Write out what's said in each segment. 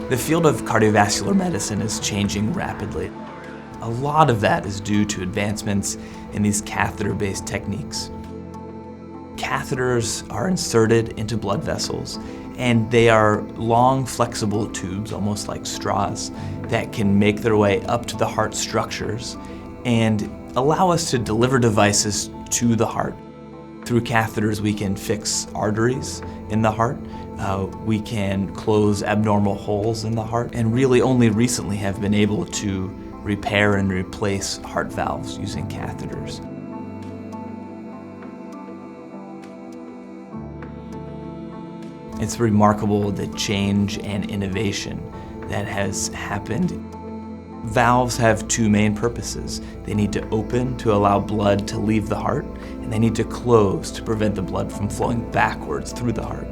The field of cardiovascular medicine is changing rapidly. A lot of that is due to advancements in these catheter-based techniques. Catheters are inserted into blood vessels, and they are long, flexible tubes, almost like straws, that can make their way up to the heart structures and allow us to deliver devices to the heart. Through catheters, we can fix arteries in the heart, we can close abnormal holes in the heart, and really only recently have been able to repair and replace heart valves using catheters. It's remarkable the change and innovation that has happened. Valves have two main purposes. They need to open to allow blood to leave the heart, and they need to close to prevent the blood from flowing backwards through the heart.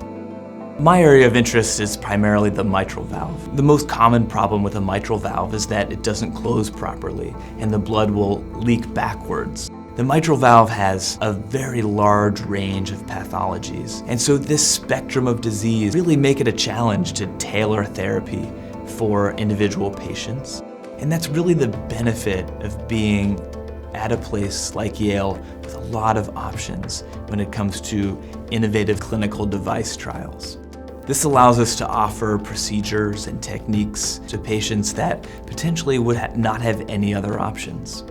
My area of interest is primarily the mitral valve. The most common problem with a mitral valve is that it doesn't close properly, and the blood will leak backwards. The mitral valve has a very large range of pathologies, and so this spectrum of disease really make it a challenge to tailor therapy for individual patients. And that's really the benefit of being at a place like Yale with a lot of options when it comes to innovative clinical device trials. This allows us to offer procedures and techniques to patients that potentially would not have any other options.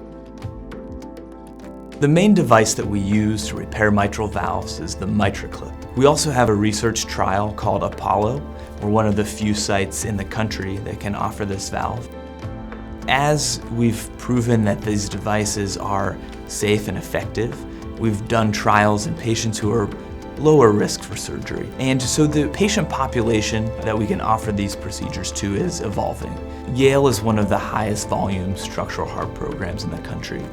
The main device that we use to repair mitral valves is the MitraClip. We also have a research trial called Apollo. We're one of the few sites in the country that can offer this valve. As we've proven that these devices are safe and effective, we've done trials in patients who are lower risk for surgery. And so the patient population that we can offer these procedures to is evolving. Yale is one of the highest volume structural heart programs in the country.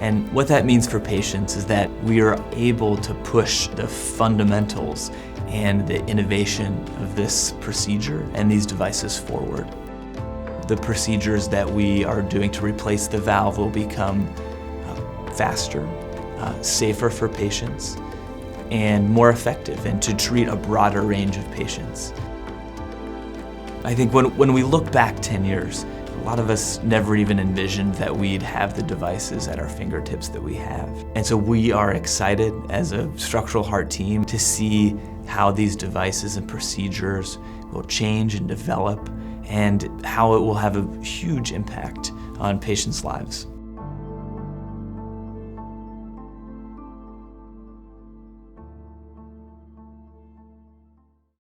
And what that means for patients is that we are able to push the fundamentals and the innovation of this procedure and these devices forward. The procedures that we are doing to replace the valve will become faster, safer for patients, and more effective, and to treat a broader range of patients. I think when we look back 10 years, a lot of us never even envisioned that we'd have the devices at our fingertips that we have. And so we are excited as a structural heart team to see how these devices and procedures will change and develop, and how it will have a huge impact on patients' lives.